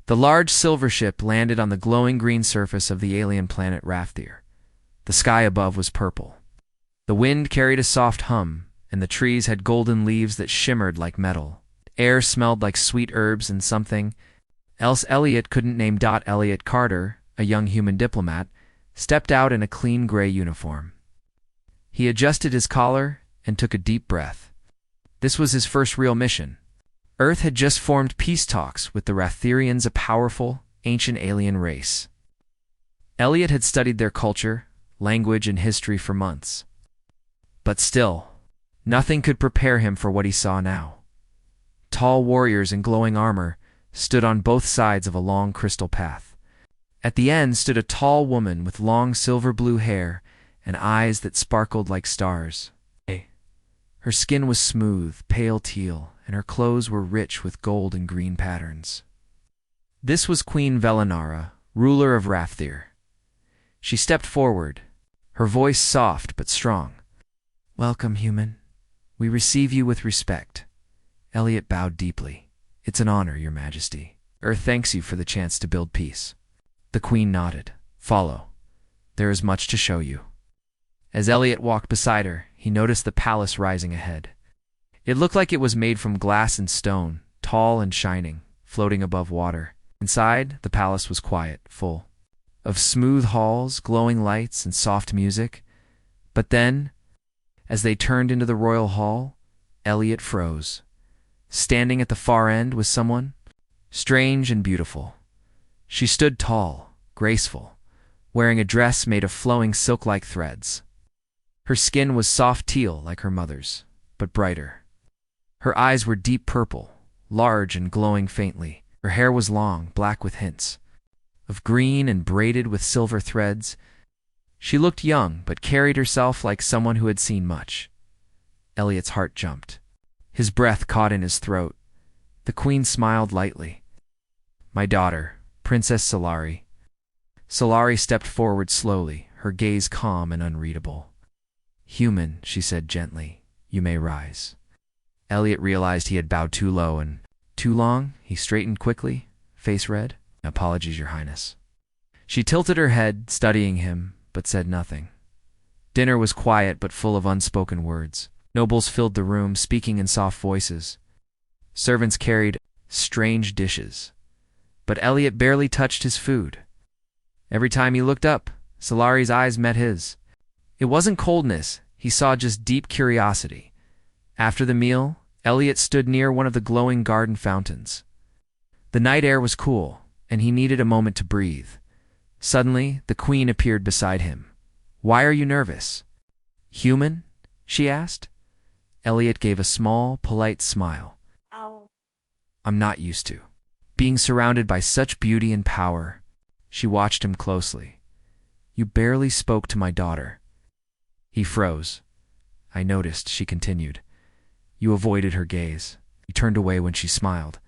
The large silver ship landed on the glowing green surface of the alien planet Rafthir. The sky above was purple. The wind carried a soft hum, and the trees had golden leaves that shimmered like metal. The air smelled like sweet herbs and something else Elliot couldn't name. Elliot Carter, a young human diplomat, stepped out in a clean gray uniform. He adjusted his collar and took a deep breath. This was his first real mission. Earth had just formed peace talks with the Rathirians, a powerful, ancient alien race. Elliot had studied their culture, language, and history for months. But still, nothing could prepare him for what he saw now. Tall warriors in glowing armor stood on both sides of a long crystal path. At the end stood a tall woman with long silver-blue hair and eyes that sparkled like stars. Her skin was smooth, pale teal, and her clothes were rich with gold and green patterns. This was Queen Velinara, ruler of Rafthir. She stepped forward, her voice soft but strong. "Welcome, human. We receive you with respect." Elliot bowed deeply. "It's an honor, Your Majesty. Earth thanks you for the chance to build peace." The Queen nodded. "Follow. There is much to show you." As Elliot walked beside her, he noticed the palace rising ahead. It looked like it was made from glass and stone, tall and shining, floating above water. Inside, the palace was quiet, full of smooth halls, glowing lights, and soft music. But then, as they turned into the royal hall, Elliot froze. Standing at the far end was someone, strange and beautiful. She stood tall, graceful, wearing a dress made of flowing silk-like threads. Her skin was soft teal like her mother's, but brighter. Her eyes were deep purple, large and glowing faintly. Her hair was long, black with hints of green and braided with silver threads. She looked young, but carried herself like someone who had seen much. Elliot's heart jumped. His breath caught in his throat. The Queen smiled lightly. "My daughter, Princess Solari." Solari stepped forward slowly, her gaze calm and unreadable. "Human," she said gently, "you may rise." Elliot realized he had bowed too low and too long. He straightened quickly, face red. "Apologies, Your Highness." She tilted her head, studying him, but said nothing. Dinner was quiet but full of unspoken words. Nobles filled the room, speaking in soft voices. Servants carried strange dishes. But Elliot barely touched his food. Every time he looked up, Solari's eyes met his. It wasn't coldness, he saw just deep curiosity. After the meal, Elliot stood near one of the glowing garden fountains. The night air was cool, and he needed a moment to breathe. Suddenly, the Queen appeared beside him. "Why are you nervous?" "Human?" she asked. Elliot gave a small, polite smile. "I'm not used to being surrounded by such beauty and power." She watched him closely. "You barely spoke to my daughter." He froze. "I noticed," she continued. "You avoided her gaze. You turned away when she smiled.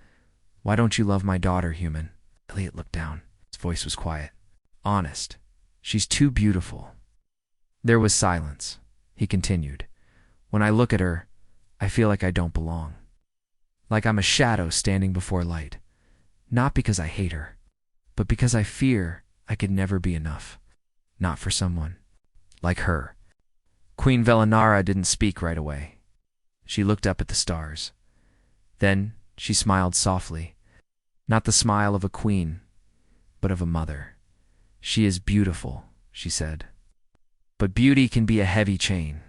Why don't you love my daughter, human?" Elliot looked down. His voice was quiet. "Honest. She's too beautiful." There was silence. He continued. "When I look at her, I feel like I don't belong. Like I'm a shadow standing before light. Not because I hate her, but because I fear I could never be enough. Not for someone like her." Queen Velinara didn't speak right away. She looked up at the stars. Then she smiled softly. Not the smile of a queen, but of a mother. "She is beautiful," she said. "But beauty can be a heavy chain."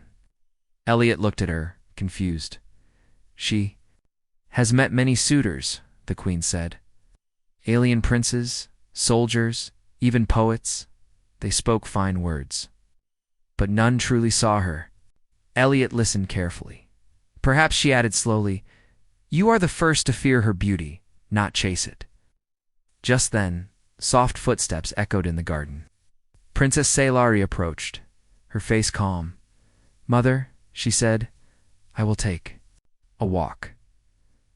Elliot looked at her, confused. "She has met many suitors," the Queen said. "Alien princes, soldiers, even poets. They spoke fine words. But none truly saw her." Elliot listened carefully. "Perhaps," she added slowly, "you are the first to fear her beauty, not chase it." Just then, soft footsteps echoed in the garden. Princess Solari approached, her face calm. "Mother," she said, "I will take a walk."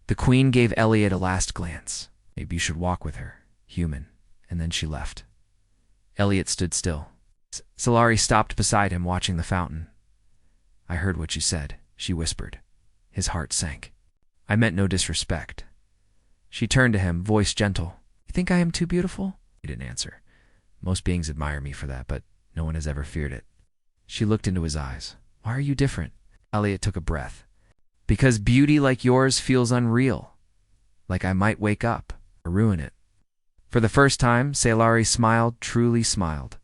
The Queen gave Elliot a last glance. "Maybe you should walk with her, human," and then she left. Elliot stood still. Solari stopped beside him, watching the fountain. "I heard what you said," she whispered. His heart sank. "I meant no disrespect." She turned to him, voice gentle. "I think I am too beautiful? He didn't answer. Most beings admire me for that, but no one has ever feared it. She looked into his eyes. Why are you different? Elliot took a breath. Because beauty like yours feels unreal. Like I might wake up or ruin it. For the first time, Sailari smiled, truly smiled.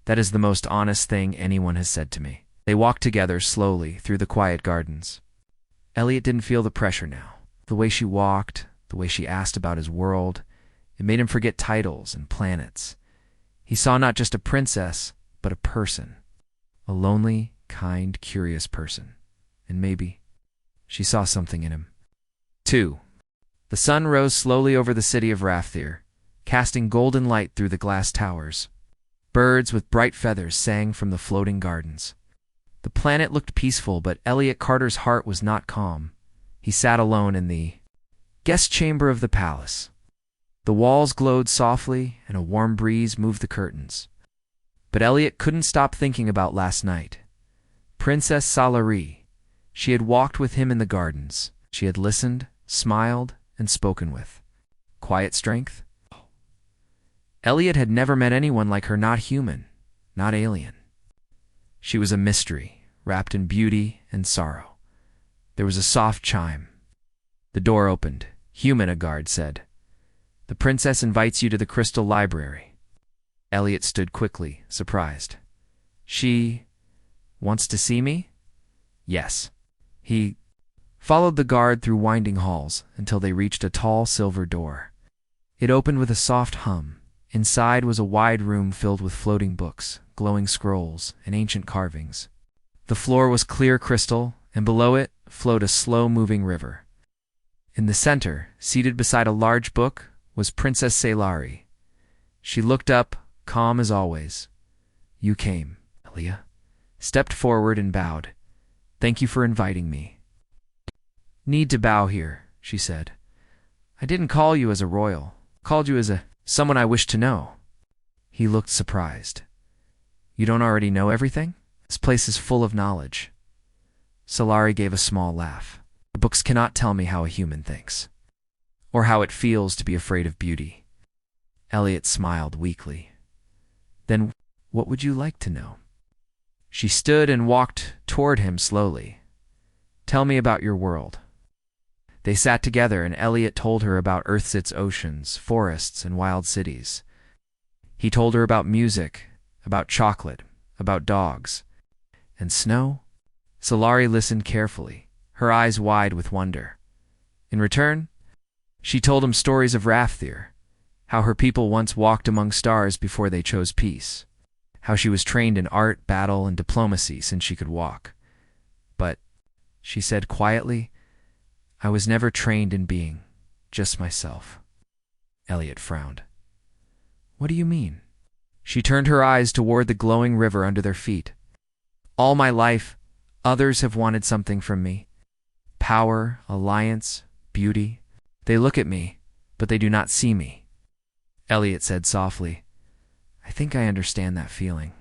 That is the most honest thing anyone has said to me. They walked together slowly through the quiet gardens. Elliot didn't feel the pressure now. The way she walked, the way she asked about his world, it made him forget titles and planets. He saw not just a princess, but a person. A lonely, kind, curious person. And maybe she saw something in him. 2. The sun rose slowly over the city of Rafthir, casting golden light through the glass towers. Birds with bright feathers sang from the floating gardens. The planet looked peaceful, but Elliot Carter's heart was not calm. He sat alone in the guest chamber of the palace. The walls glowed softly, and a warm breeze moved the curtains. But Elliot couldn't stop thinking about last night. Princess Salari. She had walked with him in the gardens. She had listened, smiled, and spoken with. Quiet strength? Elliot had never met anyone like her, not human, not alien. She was a mystery, wrapped in beauty and sorrow. There was a soft chime. The door opened. Human, a guard said. The princess invites you to the Crystal Library. Elliot stood quickly, surprised. She wants to see me? Yes. He followed the guard through winding halls until they reached a tall silver door. It opened with a soft hum. Inside was a wide room filled with floating books, glowing scrolls, and ancient carvings. The floor was clear crystal, and below it flowed a slow-moving river. In the center, seated beside a large book, was Princess Sailari. She looked up, calm as always. You came, Elia. Stepped forward and bowed. Thank you for inviting me. Need to bow here, she said. I didn't call you as a royal. Called you as someone I wish to know. He looked surprised. You don't already know everything? This place is full of knowledge. Salari gave a small laugh. The books cannot tell me how a human thinks, or how it feels to be afraid of beauty. Elliot smiled weakly. Then what would you like to know? She stood and walked toward him slowly. Tell me about your world. They sat together, and Elliot told her about Earth's oceans, forests, and wild cities. He told her about music, about chocolate, about dogs. And snow? Salari listened carefully, her eyes wide with wonder. In return, she told him stories of Rafthir, how her people once walked among stars before they chose peace, how she was trained in art, battle, and diplomacy since she could walk. But, she said quietly, I was never trained in being, just myself. Elliot frowned. What do you mean? She turned her eyes toward the glowing river under their feet. All my life, others have wanted something from me. Power, alliance, beauty. They look at me, but they do not see me. Elliot said softly, I think I understand that feeling.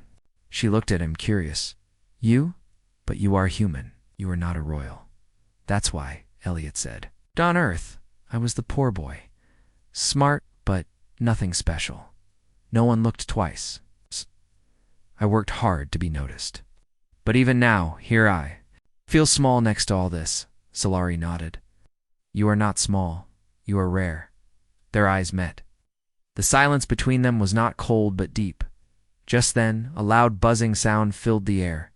She looked at him, curious. You? But you are human. You are not a royal. That's why, Elliot said. On Earth, I was the poor boy. Smart, but nothing special. No one looked twice. I worked hard to be noticed. But even now, here I feel small next to all this. Salari nodded. You are not small. You are rare. Their eyes met. The silence between them was not cold but deep. Just then, a loud buzzing sound filled the air.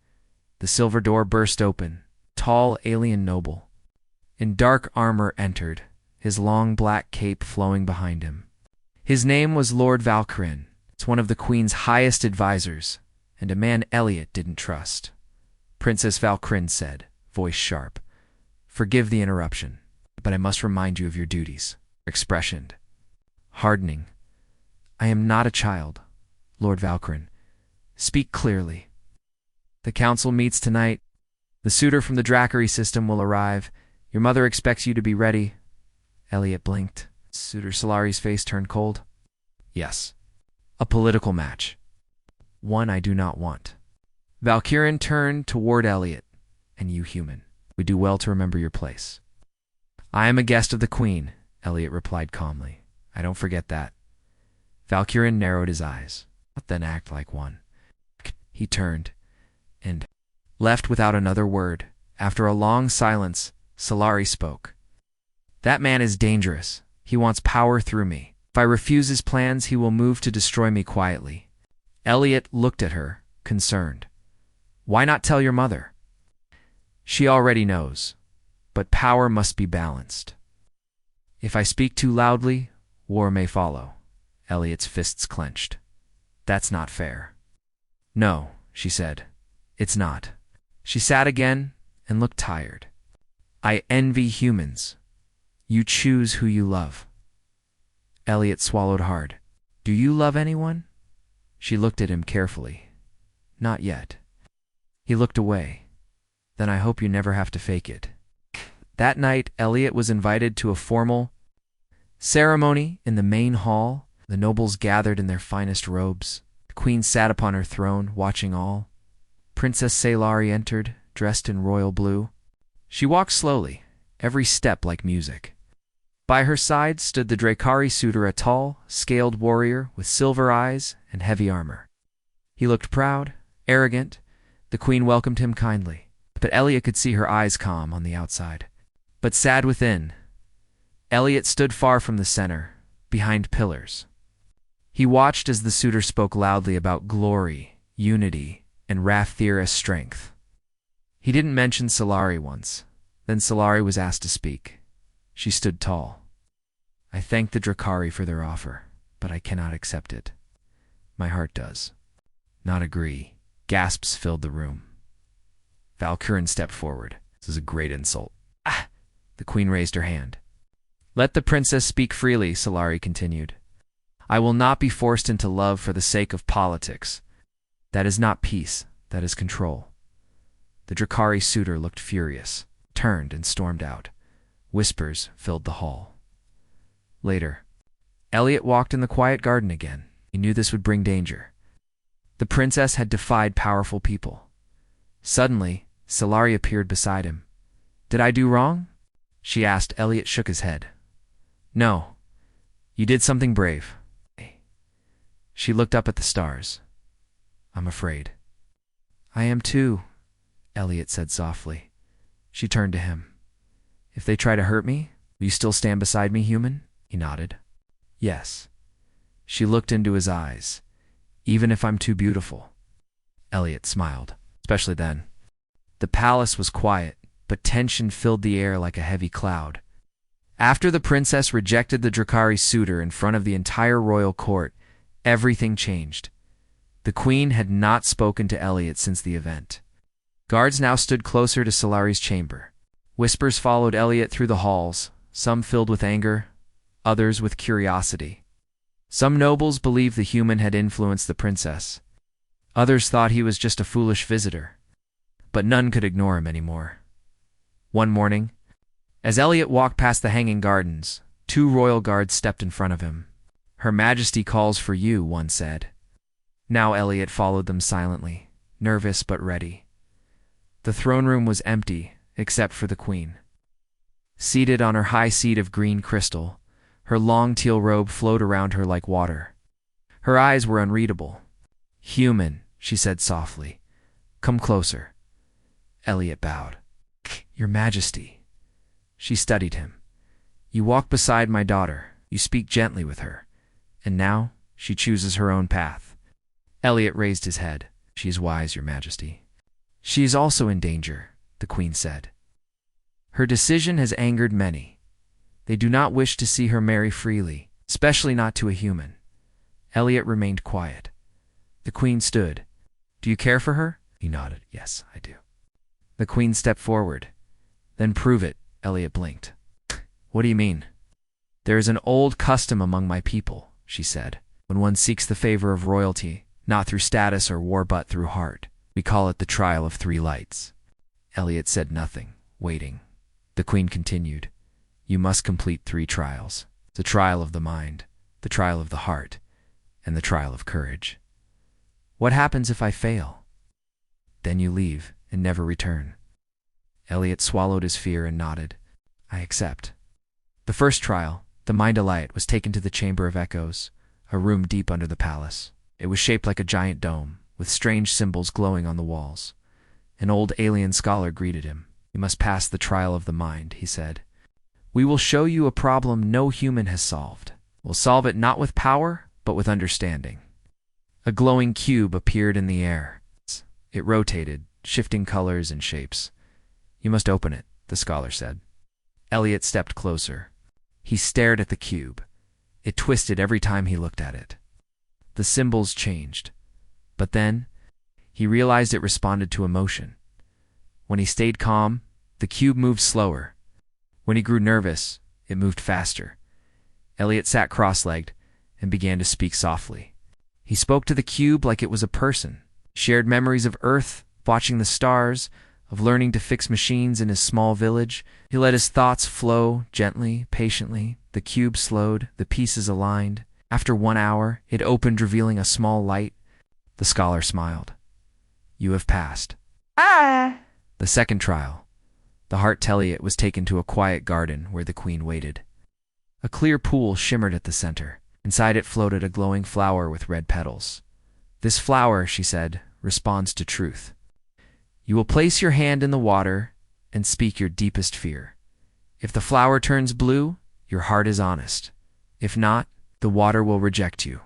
The silver door burst open. Tall alien noble in dark armor entered, his long black cape flowing behind him. His name was Lord Valkyrin. It's one of the Queen's highest advisors, and a man Elliot didn't trust. Princess Valkyrin said, voice sharp, Forgive the interruption, but I must remind you of your duties. Expression hardening. I am not a child, Lord Valkyrin. Speak clearly. The council meets tonight. The suitor from the Drackery system will arrive. Your mother expects you to be ready. Elliot blinked. Suitor Salari's face turned cold. Yes. A political match. One I do not want. Valkyrin turned toward Elliot. And you, human, we do well to remember your place. I am a guest of the Queen, Elliot replied calmly. I don't forget that. Valkyrin narrowed his eyes. Then act like one. He turned and left without another word. After a long silence, Solari spoke. That man is dangerous. He wants power through me. If I refuse his plans, he will move to destroy me quietly. Elliot looked at her, concerned. Why not tell your mother? She already knows, but power must be balanced. If I speak too loudly, war may follow. Elliot's fists clenched. That's not fair. No, she said. It's not. She sat again and looked tired. I envy humans. You choose who you love. Elliot swallowed hard. Do you love anyone? She looked at him carefully. Not yet. He looked away. Then I hope you never have to fake it. That night, Elliot was invited to a formal ceremony in the main hall. The nobles gathered in their finest robes. The queen sat upon her throne, watching all. Princess Solari entered, dressed in royal blue. She walked slowly, every step like music. By her side stood the Drakari suitor, a tall, scaled warrior with silver eyes and heavy armor. He looked proud, arrogant. The queen welcomed him kindly, but Elliot could see her eyes calm on the outside, but sad within. Elliot stood far from the center, behind pillars. He watched as the suitor spoke loudly about glory, unity, and Rafthira's strength. He didn't mention Solari once. Then Solari was asked to speak. She stood tall. I thank the Drakari for their offer, but I cannot accept it. My heart does not agree. Gasps filled the room. Valkyrin stepped forward. This is a great insult. Ah! The queen raised her hand. Let the princess speak freely, Solari continued. I will not be forced into love for the sake of politics. That is not peace, that is control. The Drakari suitor looked furious, turned and stormed out. Whispers filled the hall. Later, Elliot walked in the quiet garden again. He knew this would bring danger. The princess had defied powerful people. Suddenly, Solari appeared beside him. Did I do wrong? She asked. Elliot shook his head. No, you did something brave. She looked up at the stars. I'm afraid. I am too, Elliot said softly. She turned to him. If they try to hurt me, will you still stand beside me, human? He nodded. Yes. She looked into his eyes. Even if I'm too beautiful. Elliot smiled, especially then. The palace was quiet, but tension filled the air like a heavy cloud. After the princess rejected the Drakari suitor in front of the entire royal court, everything changed. The queen had not spoken to Elliot since the event. Guards now stood closer to Solari's chamber. Whispers followed Elliot through the halls, some filled with anger, others with curiosity. Some nobles believed the human had influenced the princess. Others thought he was just a foolish visitor. But none could ignore him anymore. One morning, as Elliot walked past the hanging gardens, 2 royal guards stepped in front of him. Her Majesty calls for you, one said. Now Elliot followed them silently, nervous but ready. The throne room was empty, except for the queen. Seated on her high seat of green crystal, her long teal robe flowed around her like water. Her eyes were unreadable. Human, she said softly. Come closer. Elliot bowed. Your Majesty. She studied him. You walk beside my daughter. You speak gently with her. And now she chooses her own path. Elliot raised his head. She is wise, Your Majesty. She is also in danger, the queen said. Her decision has angered many. They do not wish to see her marry freely, especially not to a human. Elliot remained quiet. The queen stood. Do you care for her? He nodded. Yes, I do. The queen stepped forward. Then prove it, Elliot blinked. What do you mean? There is an old custom among my people, she said. When one seeks the favor of royalty, not through status or war but through heart, we call it the trial of 3 lights. Elliot said nothing, waiting. The queen continued. You must complete 3 trials. The trial of the mind, the trial of the heart, and the trial of courage. What happens if I fail? Then you leave and never return. Elliot swallowed his fear and nodded. I accept. The first trial, the mind allight, was taken to the Chamber of Echoes, a room deep under the palace. It was shaped like a giant dome, with strange symbols glowing on the walls. An old alien scholar greeted him. "You must pass the trial of the mind," he said. "We will show you a problem no human has solved. We'll solve it not with power, but with understanding." A glowing cube appeared in the air. It rotated, shifting colors and shapes. "You must open it," the scholar said. Elliot stepped closer. He stared at the cube. It twisted every time he looked at it. The symbols changed. But then, he realized it responded to emotion. When he stayed calm, the cube moved slower. When he grew nervous, it moved faster. Elliot sat cross-legged and began to speak softly. He spoke to the cube like it was a person, shared memories of Earth, watching the stars, of learning to fix machines in his small village. He let his thoughts flow gently, patiently. The cube slowed, the pieces aligned. After 1 hour, it opened, revealing a small light. The scholar smiled. "You have passed." Ah! The second trial. The heart Elliot was taken to a quiet garden where the queen waited. A clear pool shimmered at the center. Inside it floated a glowing flower with red petals. "This flower," she said, "responds to truth. You will place your hand in the water and speak your deepest fear. If the flower turns blue, your heart is honest. If not, the water will reject you."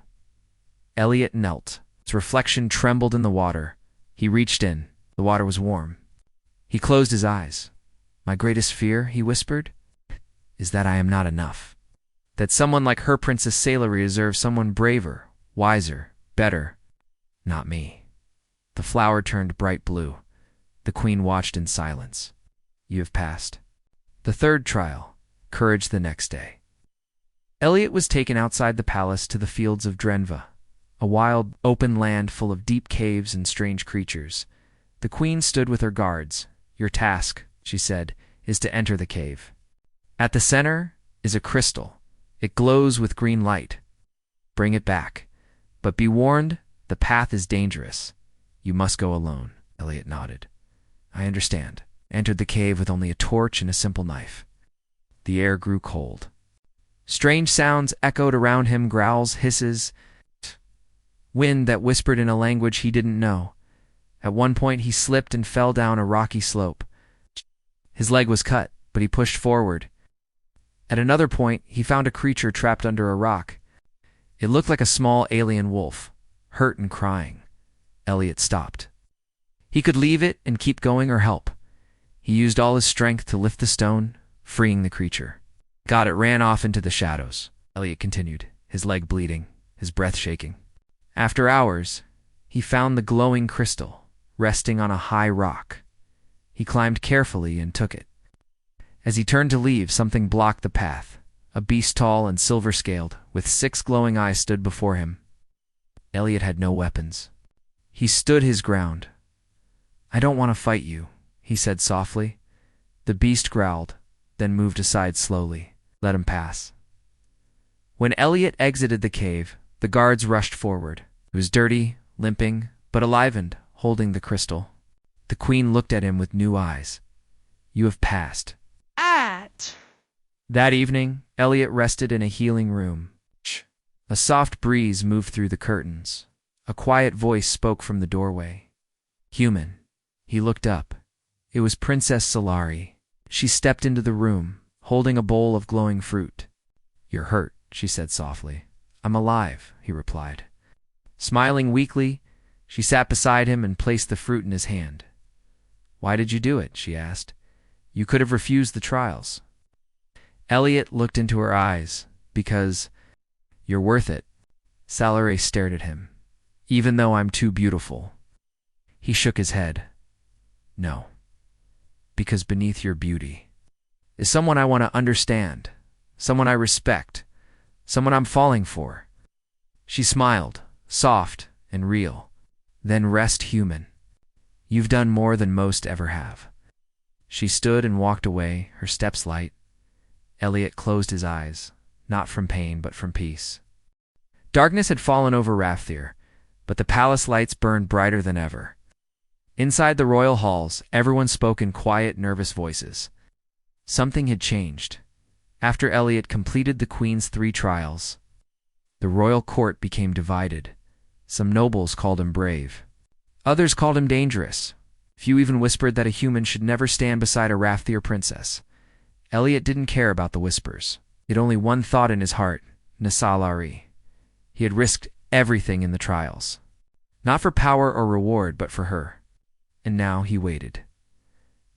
Elliot knelt. Its reflection trembled in the water. He reached in. The water was warm. He closed his eyes. "My greatest fear," he whispered, "is that I am not enough. That someone like her Princess Sailory deserves someone braver, wiser, better. Not me." The flower turned bright blue. The queen watched in silence. "You have passed." The third trial. Courage the next day. Elliot was taken outside the palace to the fields of Drenva, a wild, open land full of deep caves and strange creatures. The queen stood with her guards. "Your task," she said, "is to enter the cave. At the center is a crystal. It glows with green light. Bring it back. But be warned, the path is dangerous. You must go alone." Elliot nodded. "I understand." Entered the cave with only a torch and a simple knife. The air grew cold. Strange sounds echoed around him, growls, hisses, wind that whispered in a language he didn't know. At one point he slipped and fell down a rocky slope. His leg was cut, but he pushed forward. At another point, he found a creature trapped under a rock. It looked like a small alien wolf, hurt and crying. Elliot stopped. He could leave it and keep going or help. He used all his strength to lift the stone, freeing the creature. "God, it ran off into the shadows," Elliot continued, his leg bleeding, his breath shaking. After hours, he found the glowing crystal, resting on a high rock. He climbed carefully and took it. As he turned to leave, something blocked the path. A beast tall and silver-scaled, with 6 glowing eyes stood before him. Elliot had no weapons. He stood his ground. "I don't want to fight you," he said softly. The beast growled, then moved aside slowly. "Let him pass." When Elliot exited the cave, the guards rushed forward. He was dirty, limping, but enlivened, holding the crystal. The queen looked at him with new eyes. "You have passed." That evening, Elliot rested in a healing room. A soft breeze moved through the curtains. A quiet voice spoke from the doorway. "Human." He looked up. It was Princess Solari. She stepped into the room, holding a bowl of glowing fruit. "You're hurt," she said softly. "I'm alive," he replied. Smiling weakly, she sat beside him and placed the fruit in his hand. "Why did you do it?" she asked. "You could have refused the trials." Elliot looked into her eyes. "Because you're worth it." Solari stared at him. "Even though I'm too beautiful." He shook his head. "No. Because beneath your beauty is someone I want to understand, someone I respect, someone I'm falling for." She smiled, soft and real. "Then rest human. You've done more than most ever have." She stood and walked away, her steps light. Elliot closed his eyes, not from pain but from peace. Darkness had fallen over Rafthir, but the palace lights burned brighter than ever. Inside the royal halls, everyone spoke in quiet, nervous voices. Something had changed. After Elliot completed the Queen's 3 trials, The royal court became divided. Some nobles called him brave. Others called him dangerous. Few even whispered that a human should never stand beside a Rafthir princess. Elliot didn't care about the whispers. He had only one thought in his heart, Nasalari. He had risked everything in the trials. Not for power or reward, but for her. And now he waited.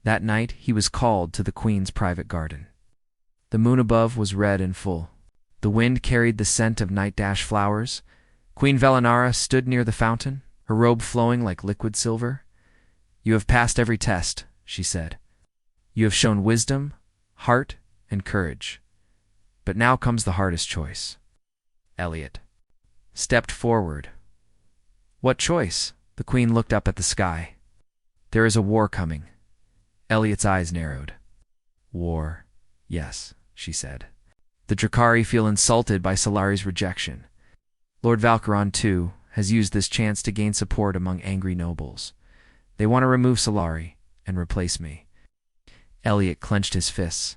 That night he was called to the queen's private garden. The moon above was red and full. The wind carried the scent of night-dash flowers. Queen Velenara stood near the fountain, her robe flowing like liquid silver. "You have passed every test," she said. "You have shown wisdom, heart, and courage. But now comes the hardest choice." Elliot stepped forward. "What choice?" The queen looked up at the sky. "There is a war coming." Elliot's eyes narrowed. "War, yes," she said. "The Drakari feel insulted by Solari's rejection. Lord Valkyron, too, has used this chance to gain support among angry nobles. They want to remove Solari and replace me." Elliot clenched his fists.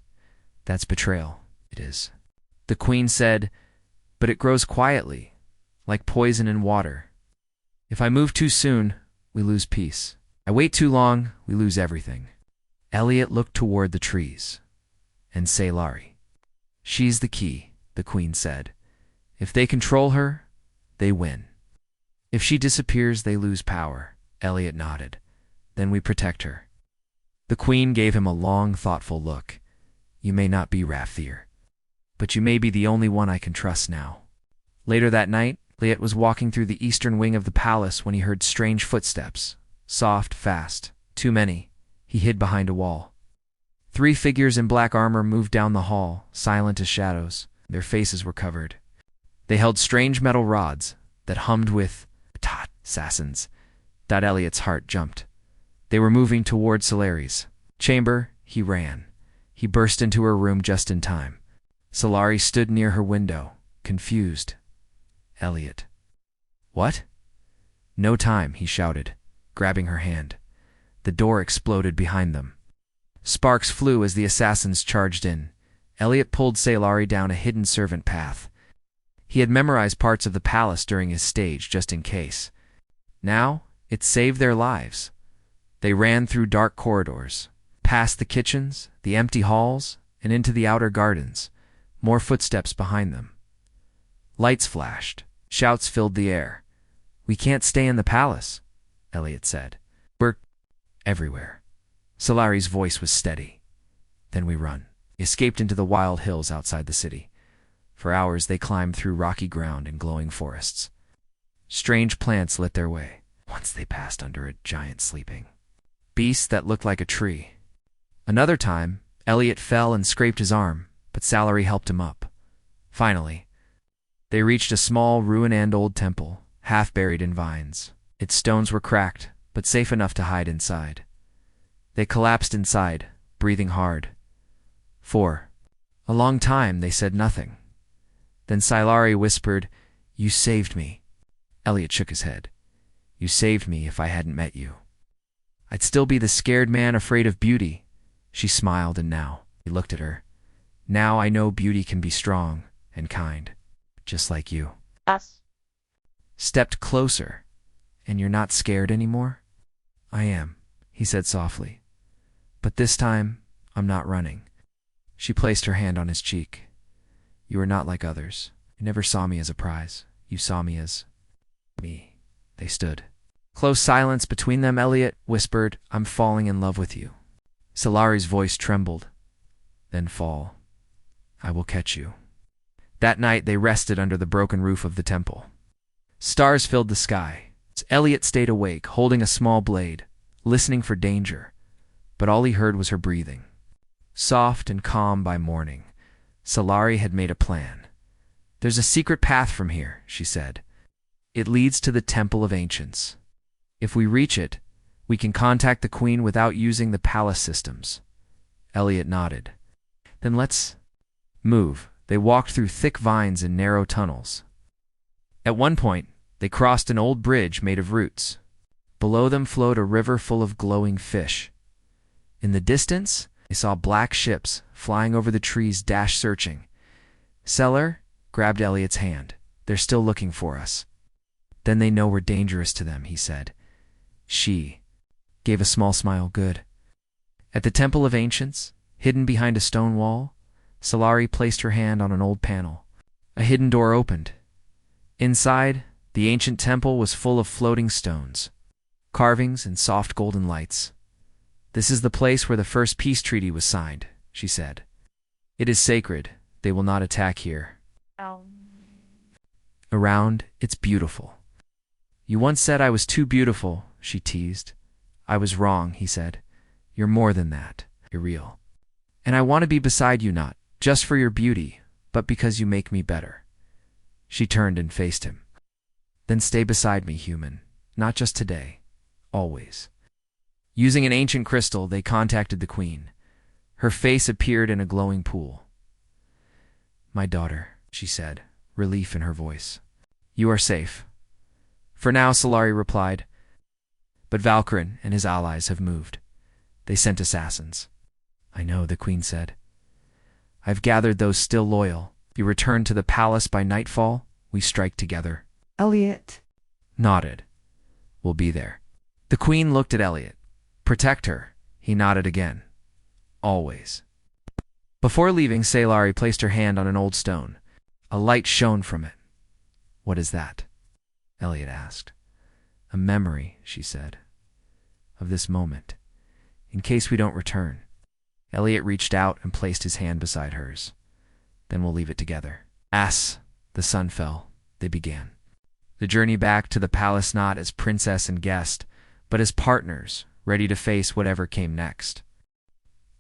"That's betrayal." "It is," the queen said, "but it grows quietly, like poison in water. If I move too soon, we lose peace. I wait too long, we lose everything." Elliot looked toward the trees. "And Solari. She's the key," the queen said. "If they control her, they win. If she disappears, they lose power." Elliot nodded. "Then we protect her." The queen gave him a long, thoughtful look. "You may not be Rafthir, but you may be the only one I can trust now." Later that night, Elliot was walking through the eastern wing of the palace when he heard strange footsteps. Soft, fast. Too many. He hid behind a wall. 3 figures in black armor moved down the hall, silent as shadows. Their faces were covered. They held strange metal rods that hummed with "Tot, assassins." Elliot's heart jumped. They were moving toward Solari's chamber. He ran. He burst into her room just in time. Solari stood near her window, confused. "Elliot." "What?" "No time," he shouted, grabbing her hand. The door exploded behind them. Sparks flew as the assassins charged in. Elliot pulled Solari down a hidden servant path. He had memorized parts of the palace during his stage just in case. Now, it saved their lives. They ran through dark corridors, past the kitchens, the empty halls, and into the outer gardens, more footsteps behind them. Lights flashed. Shouts filled the air. "We can't stay in the palace," Elliot said. "We're everywhere." Solari's voice was steady. "Then we run." They escaped into the wild hills outside the city. For hours they climbed through rocky ground and glowing forests. Strange plants lit their way. Once they passed under a giant sleeping beast that looked like a tree. Another time, Elliot fell and scraped his arm, but Solari helped him up. Finally, they reached a small ruin and old temple, half buried in vines. Its stones were cracked, but safe enough to hide inside. They collapsed inside, breathing hard. For a long time they said nothing. Then Solari whispered, "You saved me." Elliot shook his head. "You saved me if I hadn't met you. I'd still be the scared man afraid of beauty." She smiled, and now he looked at her. "Now I know beauty can be strong and kind, just like you." Us. Stepped closer. "And you're not scared anymore?" "I am," he said softly. "But this time, I'm not running." She placed her hand on his cheek. "You are not like others. You never saw me as a prize. You saw me as me." They stood. Close silence between them. Elliot whispered, "I'm falling in love with you." Solari's voice trembled. "Then fall. I will catch you." That night they rested under the broken roof of the temple. Stars filled the sky. Elliot stayed awake, holding a small blade, listening for danger. But all he heard was her breathing. Soft and calm by morning, Solari had made a plan. "There's a secret path from here," she said. "It leads to the Temple of Ancients. If we reach it, we can contact the Queen without using the palace systems." Elliot nodded. "Then let's move." They walked through thick vines and narrow tunnels. At one point, they crossed an old bridge made of roots. Below them flowed a river full of glowing fish. In the distance, they saw black ships flying over the trees, searching. Seller grabbed Elliot's hand. They're still looking for us. Then they know we're dangerous to them, he said. She gave a small smile. Good. At the Temple of Ancients, hidden behind a stone wall, Solari placed her hand on an old panel. A hidden door opened. Inside, the ancient temple was full of floating stones, carvings, and soft golden lights. This is the place where the first peace treaty was signed, she said. It is sacred. They will not attack here. Around, it's beautiful. You once said I was too beautiful, she teased. I was wrong, he said. You're more than that. You're real. And I want to be beside you, not just for your beauty, but because you make me better. She turned and faced him. Then stay beside me, human. Not just today. Always. Using an ancient crystal, they contacted the queen. Her face appeared in a glowing pool. My daughter, she said, relief in her voice. You are safe. For now, Solari replied. But Valkyrin and his allies have moved. They sent assassins. I know, the queen said. I've gathered those still loyal. You return to the palace by nightfall, we strike together. Elliot Nodded. We'll be there. The queen looked at Elliot. Protect her. He nodded again. Always. Before leaving, Solari placed her hand on an old stone. A light shone from it. What is that? Elliot asked. A memory, she said, of this moment, in case we don't return. Elliot reached out and placed his hand beside hers. Then we'll leave it together. As the sun fell, they began. The journey back to the palace not as princess and guest, but as partners, ready to face whatever came next.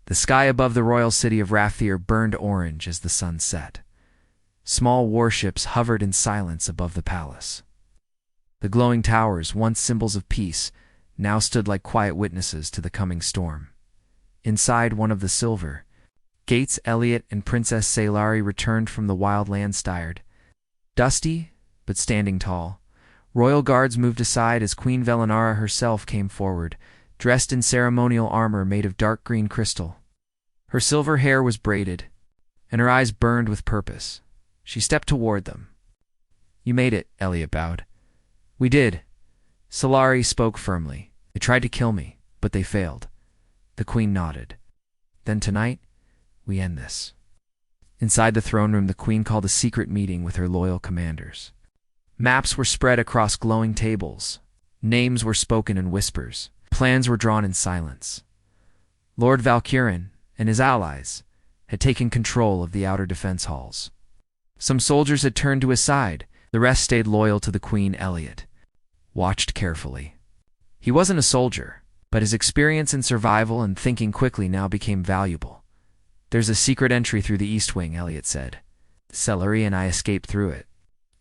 The sky above the royal city of Rafthir burned orange as the sun set. Small warships hovered in silence above the palace. The glowing towers, once symbols of peace, now stood like quiet witnesses to the coming storm. Inside one of the silver gates, Elliot and Princess Solari returned from the wild land stired. Dusty, but standing tall, royal guards moved aside as Queen Velenara herself came forward, dressed in ceremonial armor made of dark green crystal. Her silver hair was braided, and her eyes burned with purpose. She stepped toward them. You made it, Elliot bowed. We did. Solari spoke firmly. They tried to kill me, but they failed. The queen nodded. Then tonight, we end this. Inside the throne room, the queen called a secret meeting with her loyal commanders. Maps were spread across glowing tables. Names were spoken in whispers. Plans were drawn in silence. Lord Valkyrin and his allies had taken control of the outer defense halls. Some soldiers had turned to his side. The rest stayed loyal to the queen. Elliot watched carefully. He wasn't a soldier, but his experience in survival and thinking quickly now became valuable. There's a secret entry through the East Wing, Elliot said. Solari and I escaped through it.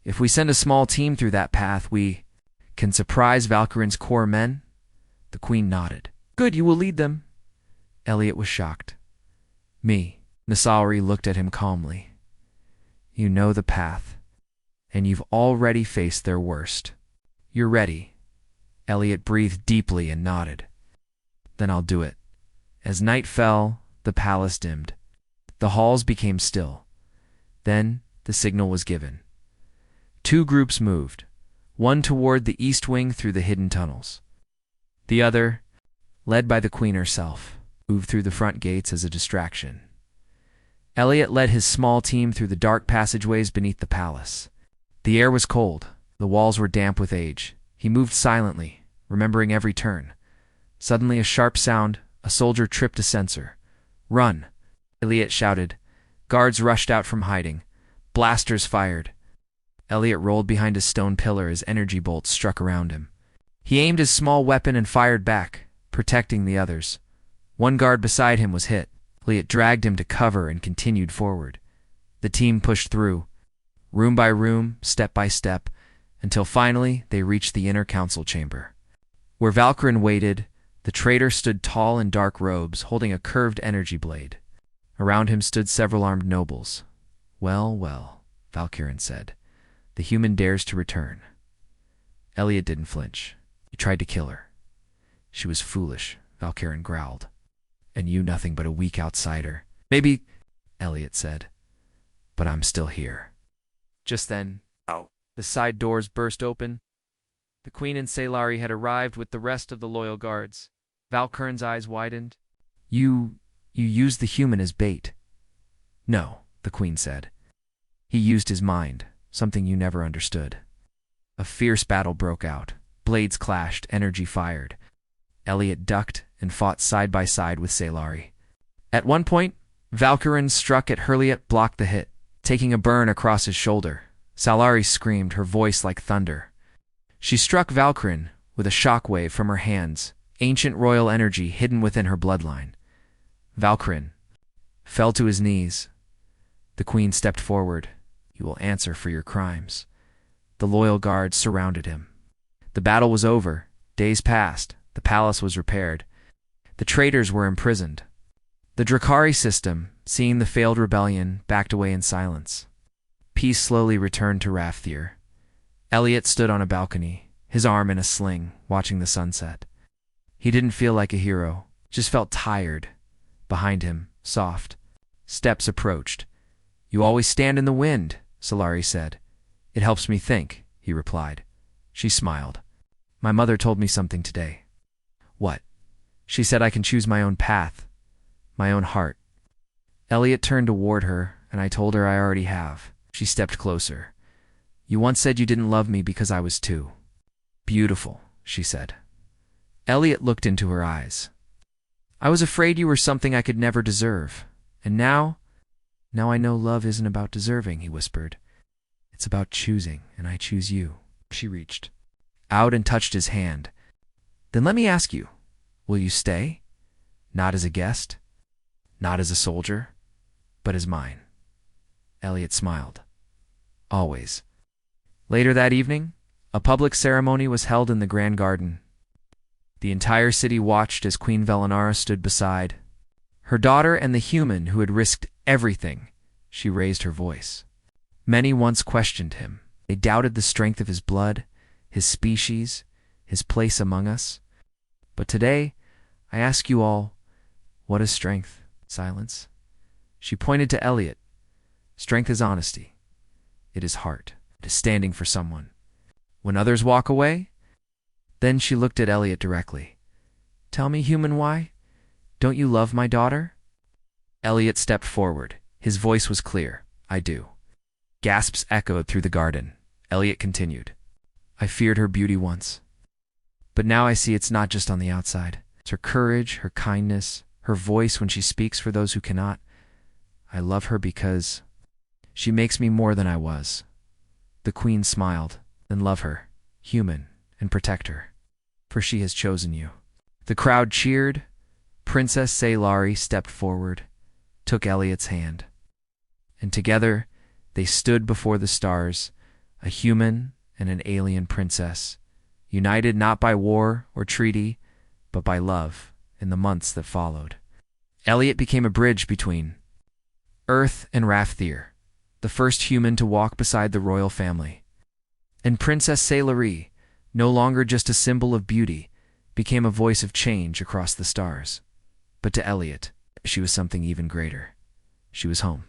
If we send a small team through that path, we can surprise Valkyrin's core men. The queen nodded. Good, you will lead them. Elliot was shocked. Me. Solari looked at him calmly. You know the path, and you've already faced their worst. You're ready. Elliot breathed deeply and nodded. Then I'll do it. As night fell, the palace dimmed. The halls became still. Then the signal was given. Two groups moved, one toward the east wing through the hidden tunnels. The other, led by the queen herself, moved through the front gates as a distraction. Elliot led his small team through the dark passageways beneath the palace. The air was cold. The walls were damp with age. He moved silently, remembering every turn. Suddenly a sharp sound. A soldier tripped a sensor. Run! Elliot shouted. Guards rushed out from hiding. Blasters fired. Elliot rolled behind a stone pillar as energy bolts struck around him. He aimed his small weapon and fired back, protecting the others. One guard beside him was hit. Elliot dragged him to cover and continued forward. The team pushed through, room by room, step by step, until finally they reached the inner council chamber. Where Valkyrin waited, the traitor stood tall in dark robes, holding a curved energy blade. Around him stood several armed nobles. Well, well, Valkyrin said. The human dares to return. Elliot didn't flinch. He tried to kill her. She was foolish, Valkyrin growled. And you nothing but a weak outsider. Maybe, Elliot said. But I'm still here. Just then, The side doors burst open. The queen and Sailari had arrived with the rest of the loyal guards. Valkyrn's eyes widened. You used the human as bait. No, the queen said. He used his mind, something you never understood. A fierce battle broke out. Blades clashed, energy fired. Elliot ducked and fought side by side with Sailari. At one point, Valkyrn struck at Hurliet, blocked the hit, taking a burn across his shoulder. Sailari screamed, her voice like thunder. She struck Valkyrn with a shockwave from her hands, ancient royal energy hidden within her bloodline. Valkyrn fell to his knees. The queen stepped forward. You will answer for your crimes. The loyal guards surrounded him. The battle was over. Days passed. The palace was repaired. The traitors were imprisoned. The Drakari system, seeing the failed rebellion, backed away in silence. Peace slowly returned to Rafthir. Elliot stood on a balcony, his arm in a sling, watching the sunset. He didn't feel like a hero, just felt tired. Behind him, soft steps approached. You always stand in the wind, Sailari said. It helps me think, he replied. She smiled. My mother told me something today. What? She said I can choose my own path, my own heart. Elliot turned toward her, and I told her I already have. She stepped closer. You once said you didn't love me because I was too beautiful, she said. Elliot looked into her eyes. I was afraid you were something I could never deserve. And now I know love isn't about deserving, he whispered. It's about choosing, and I choose you. She reached out and touched his hand. Then let me ask you, will you stay? Not as a guest, not as a soldier, but as mine. Elliot smiled. Always. Later that evening, a public ceremony was held in the Grand Garden. The entire city watched as Queen Velinara stood beside her daughter and the human who had risked everything. She raised her voice. Many once questioned him. They doubted the strength of his blood, his species, his place among us. But today, I ask you all, what is strength? Silence. She pointed to Elliot. Strength is honesty. It is heart. It is standing for someone. When others walk away? Then she looked at Elliot directly. Tell me, human, why? Don't you love my daughter? Elliot stepped forward. His voice was clear. I do. Gasps echoed through the garden. Elliot continued. I feared her beauty once. But now I see it's not just on the outside. It's her courage, her kindness, her voice when she speaks for those who cannot. I love her because she makes me more than I was. The queen smiled. Then love her, human, and protect her, for she has chosen you. The crowd cheered. Princess Sailari stepped forward, took Elliot's hand, and together they stood before the stars, a human and an alien princess, united not by war or treaty, but by love in the months that followed. Elliot became a bridge between Earth and Rafthir, the first human to walk beside the royal family. And Princess Sailari, no longer just a symbol of beauty, became a voice of change across the stars. But to Elliot, she was something even greater. She was home.